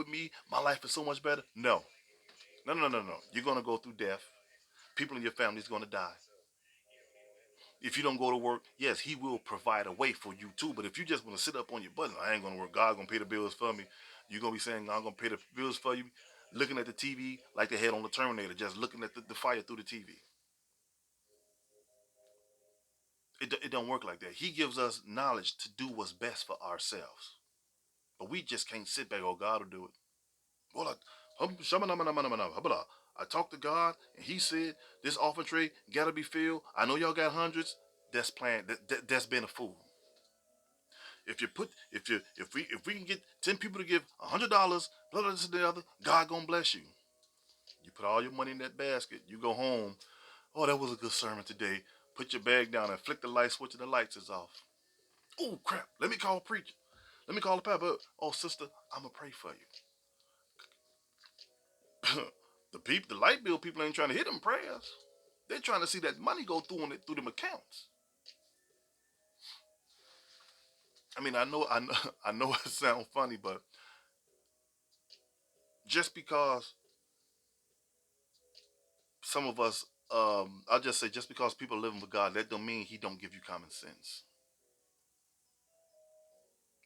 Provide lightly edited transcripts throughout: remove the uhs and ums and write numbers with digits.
me, my life is so much better. No. No, no, no, no. You're going to go through death. People in your family is going to die. If you don't go to work, yes, he will provide a way for you too. But if you just want to sit up on your button, I ain't going to work. God going to pay the bills for me. You're going to be saying, I'm going to pay the bills for you. Looking at the TV like they had on the Terminator, just looking at the fire through the TV. It don't work like that. He gives us knowledge to do what's best for ourselves. But we just can't sit back, oh, God will do it. Well, I talked to God and he said this offering tray gotta be filled. I know y'all got hundreds. That's plan. That's been a fool. If you put if we can get 10 people to give $100, blah blah this and the other, God gonna bless you. You put all your money in that basket. You go home. Oh, that was a good sermon today. Put your bag down and flick the light switch and the lights is off. Oh crap! Let me call a preacher. Let me call the pastor. Oh sister, I'ma pray for you. The light bill people ain't trying to hit them prayers. They're trying to see that money go through them accounts. I mean, I know, I know it sounds funny, but just because some of us, I'll just say, just because people are living with God, that don't mean He don't give you common sense.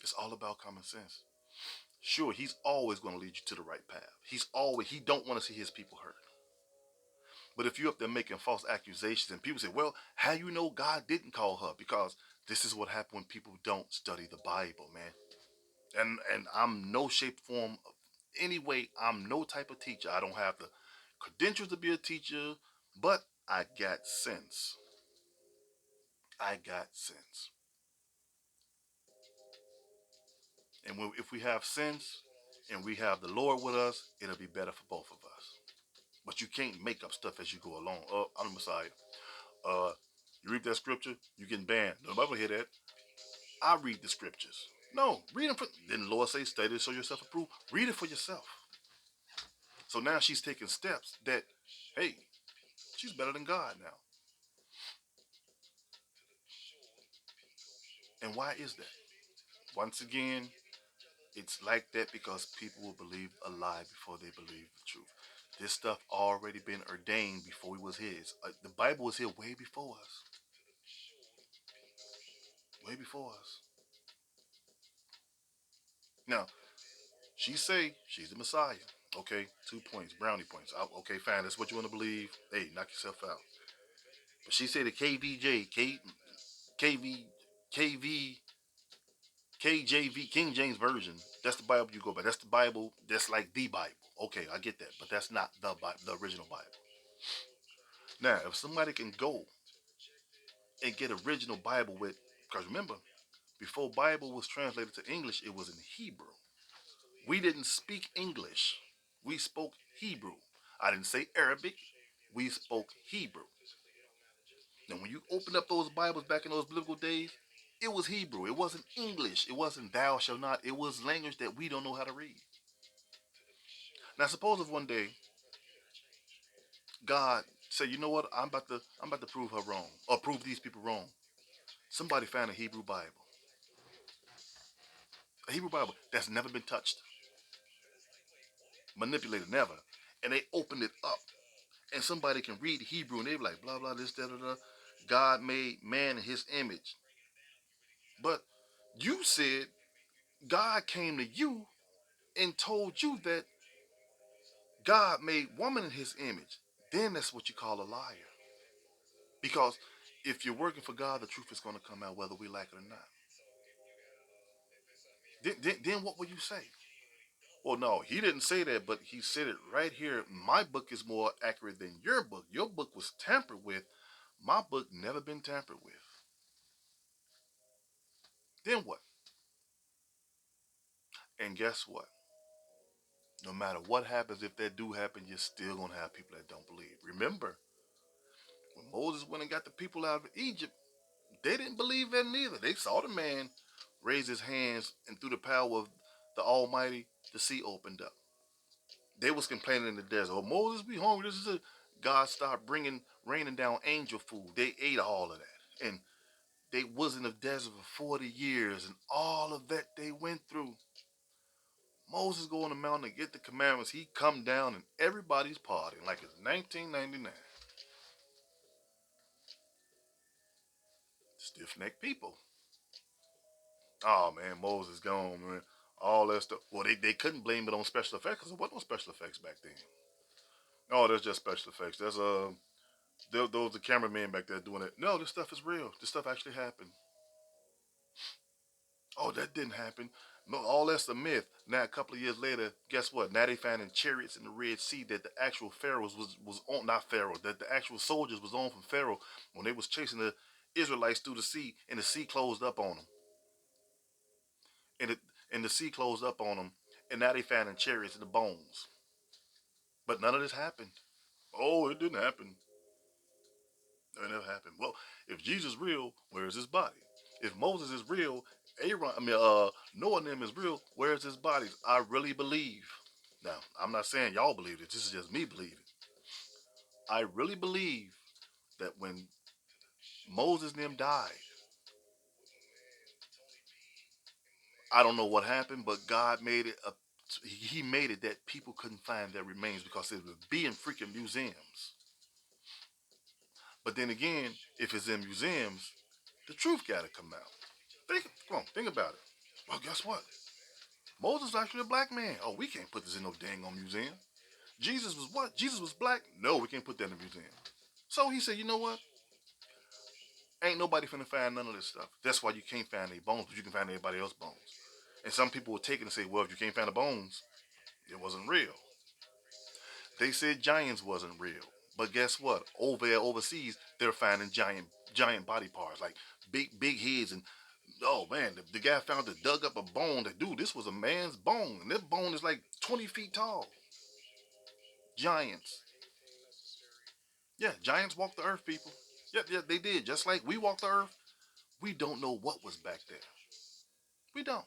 It's all about common sense. Sure, He's always going to lead you to the right path. He don't want to see His people hurt. But if you're up there making false accusations and people say, well, how you know God didn't call her? Because this is what happens when people don't study the Bible, man. And I'm no shape form of any way. I'm no type of teacher. I don't have the credentials to be a teacher, but I got sense. I got sense. And if we have sense and we have the Lord with us, it'll be better for both of us. But you can't make up stuff as you go along. Oh, I'm the Messiah. Uh, you read that scripture, you getting banned. Nobody will hear that. I read the scriptures. No, read them. Didn't the Lord say, study to show yourself approved? Read it for yourself. So now she's taking steps that, hey, she's better than God now. And why is that? Once again, it's like that because people will believe a lie before they believe the truth. This stuff already been ordained before we was here. The Bible was here way before us. Way before us. Now, she say she's the Messiah. Okay, 2 points, brownie points. Okay, fine. That's what you want to believe. Hey, knock yourself out. But she said the KVJ, KV, KV, KJV, King James Version. That's the Bible you go by. That's the Bible. That's like the Bible. Okay, I get that, but that's not the Bible, the original Bible. Now, if somebody can go and get original Bible with, because remember, before Bible was translated to English, it was in Hebrew. We didn't speak English. We spoke Hebrew. I didn't say Arabic. We spoke Hebrew. Now, when you open up those Bibles back in those biblical days, it was Hebrew. It wasn't English. It wasn't thou shall not. It was language that we don't know how to read. Now, suppose if one day God said, you know what, I'm about to prove her wrong or prove these people wrong. Somebody found a Hebrew Bible that's never been touched, manipulated, never, and they opened it up, and somebody can read Hebrew and they're like, blah blah this da da da. God made man in His image, but you said God came to you and told you that God made woman in His image. Then that's what you call a liar, because if you're working for God, the truth is going to come out whether we like it or not. Then what will you say? Well, no, he didn't say that, but he said it right here. My book is more accurate than your book. Your book was tampered with. My book never been tampered with. Then what? And guess what? No matter what happens, if that do happen, you're still gonna have people that don't believe. Remember, when Moses went and got the people out of Egypt, they didn't believe that neither. They saw the man raise his hands, and through the power of the Almighty, the sea opened up. They was complaining in the desert. Oh, Moses, we hungry. This is it. God started raining down angel food. They ate all of that, and they was in the desert for 40 years, and all of that they went through. Moses go on the mountain and get the commandments. He come down and everybody's partying like it's 1999. Stiff necked people. Oh man, Moses gone, man. All that stuff. Well, they couldn't blame it on special effects because there wasn't no special effects back then. Oh, there's just special effects. Those the cameramen back there doing it. No, this stuff is real. This stuff actually happened. Oh, that didn't happen. No, all that's a myth. Now, a couple of years later, guess what? Now they finding chariots in the Red Sea that the actual pharaohs was on, not pharaoh, that the actual soldiers was on from Pharaoh when they was chasing the Israelites through the sea, and the sea closed up on them, and it and the sea closed up on them, and now they finding chariots in the bones. But none of this happened. Oh, it didn't happen. It never happened. Well, if Jesus is real, where is his body? If Moses is real, Noah and them is real, where's his body? I really believe. Now, I'm not saying y'all believe it. This is just me believing. I really believe that when Moses and them died, I don't know what happened, but God made it a he made it that people couldn't find their remains because it would be in freaking museums. But then again, if it's in museums, the truth gotta come out. Come on, think about it. Well, guess what? Moses was actually a black man. Oh, we can't put this in no dang on museum. Jesus was what? Jesus was black? No, we can't put that in a museum. So he said, you know what? Ain't nobody finna find none of this stuff. That's why you can't find any bones, but you can find everybody else's bones. And some people will take it and say, well, if you can't find the bones, it wasn't real. They said giants wasn't real. But guess what? Over there overseas, they're finding giant body parts, like big heads and oh man, the guy found it, dug up a bone that dude, this was a man's bone. And this bone is like 20 feet tall. Giants. Yeah, giants walked the earth, people. Yep, yeah, they did. Just like we walked the earth, we don't know what was back there. We don't.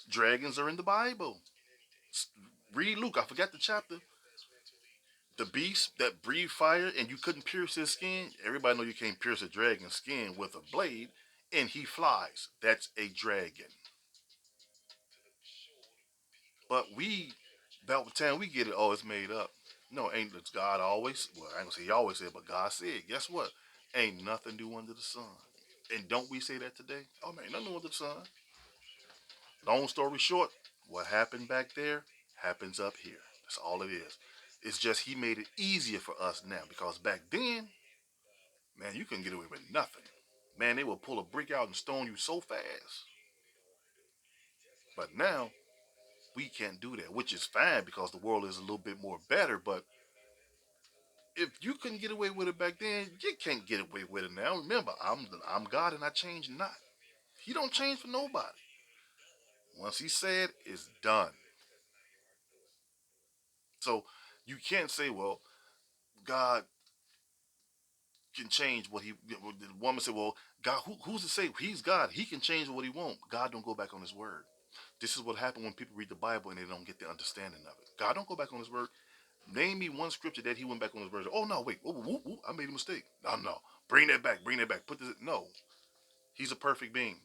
Dragons are in the Bible. Read Luke. I forgot the chapter. The beast that breathed fire and you couldn't pierce his skin. Everybody know you can't pierce a dragon's skin with a blade, and he flies. That's a dragon. But we, about the time we get it, oh, it's made up. No, ain't it's God always? Well, I ain't gonna say he always said, but God said. Guess what? Ain't nothing new under the sun. And don't we say that today? Oh man, nothing new under the sun. Long story short, what happened back there happens up here. That's all it is. It's just he made it easier for us now because back then, man, you couldn't get away with nothing. Man, they would pull a brick out and stone you so fast. But now we can't do that, which is fine because the world is a little bit more better. But if you couldn't get away with it back then, you can't get away with it now. Remember, I'm God and I change not. He don't change for nobody. Once he said, it's done. So you can't say, well, God can change what he. The woman said, well, God, who's to say he's God? He can change what he wants. God don't go back on his word. This is what happened when people read the Bible and they don't get the understanding of it. God don't go back on his word. Name me one scripture that he went back on his word. Oh no, wait, I made a mistake. No, no, bring that back. Bring that back. Put this. No, he's a perfect being.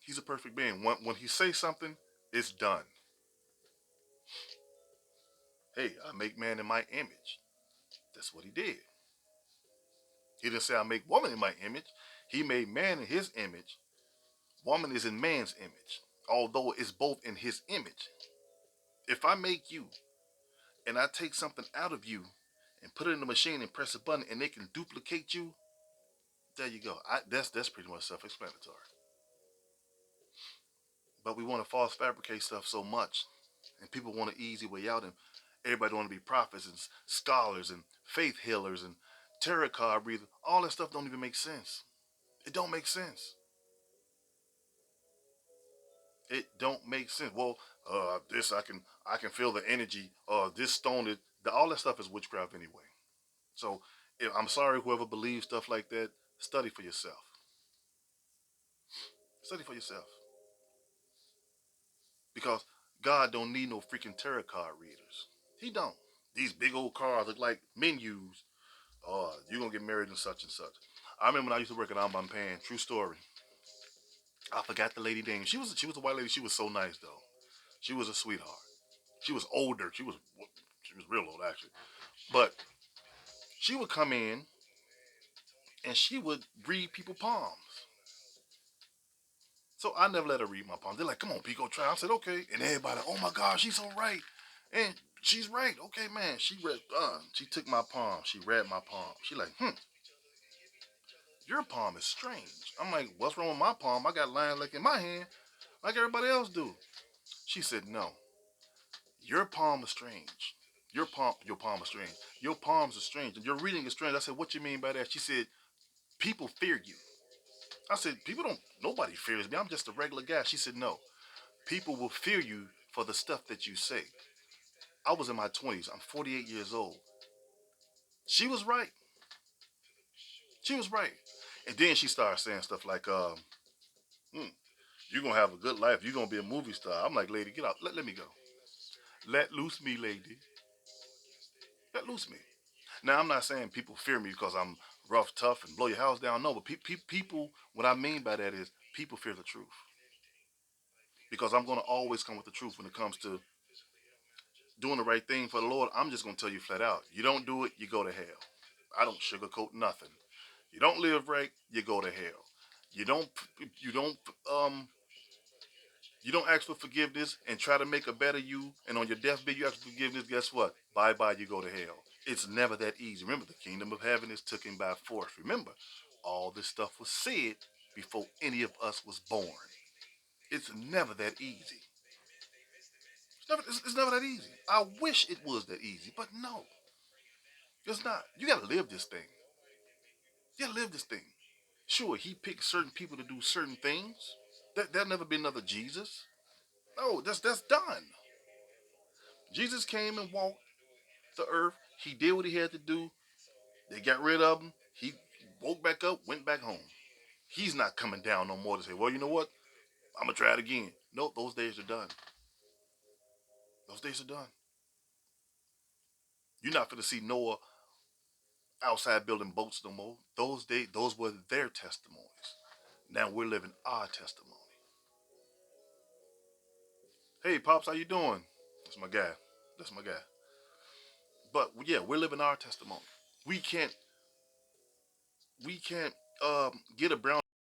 He's a perfect being. When he says something, it's done. Hey, I make man in my image. That's what he did. He didn't say I make woman in my image. He made man in his image. Woman is in man's image. Although it's both in his image. If I make you and I take something out of you and put it in the machine and press a button and they can duplicate you, there you go. That's pretty much self-explanatory. But we want to false fabricate stuff so much, and people want an easy way out, and everybody want to be prophets and scholars and faith healers and tarot card readers. All that stuff don't even make sense. It don't make sense. It don't make sense. Well, this I can feel the energy. This stone is all that stuff is witchcraft anyway. So I'm sorry, whoever believes stuff like that, study for yourself. Study for yourself because God don't need no freaking tarot card readers. He don't. These big old cards look like menus. Oh, you're gonna get married and such and such. I remember when I used to work at Amban Pan. True story. I forgot the lady name. She was a white lady. She was so nice though. She was a sweetheart. She was older. She was real old actually. But she would come in and she would read people palms. So I never let her read my palms. They're like, "Come on, Pico, try." I said, "Okay." And everybody, "Oh my gosh, she's so right." And she's right. Okay, man. She read. She took my palm. She read my palm. She like, your palm is strange. I'm like, "What's wrong with my palm? I got lines like in my hand, like everybody else do." She said, "No, your palm is strange. Your palm is strange. Your palms are strange, and your reading is strange." I said, "What you mean by that?" She said, "People fear you." I said, "People don't. Nobody fears me. I'm just a regular guy." She said, "No, people will fear you for the stuff that you say." I was in my 20s. I'm 48 years old. She was right. She was right. And then she started saying stuff like, hmm, "You're gonna have a good life. You're gonna be a movie star." I'm like, "Lady, get out. Let me go. Let loose me, lady. Let loose me." Now, I'm not saying people fear me because I'm rough, tough, and blow your house down. No, but people, what I mean by that is people fear the truth. Because I'm going to always come with the truth when it comes to doing the right thing for the Lord. I'm just going to tell you flat out. You don't do it, you go to hell. I don't sugarcoat nothing. You don't live right, you go to hell. You don't, you don't, um, you don't ask for forgiveness and try to make a better you, and on your deathbed you ask for forgiveness. Guess what? Bye bye, you go to hell. It's never that easy. Remember, the kingdom of heaven is taken by force. Remember, all this stuff was said before any of us was born. It's never that easy. It's never that easy. I wish it was that easy, but no, it's not. You gotta live this thing. You gotta live this thing. Sure, he picked certain people to do certain things. There'll never be another Jesus. No, that's done. Jesus came and walked the earth. He did what he had to do. They got rid of him. He woke back up, went back home. He's not coming down no more to say, "Well, you know what? I'm gonna try it again." No, those days are done. Those days are done. You're not gonna see Noah outside building boats no more. Those days, those were their testimonies. Now we're living our testimony. Hey, pops, how you doing? That's my guy. That's my guy. But yeah, we're living our testimony. We can't we can't get a brown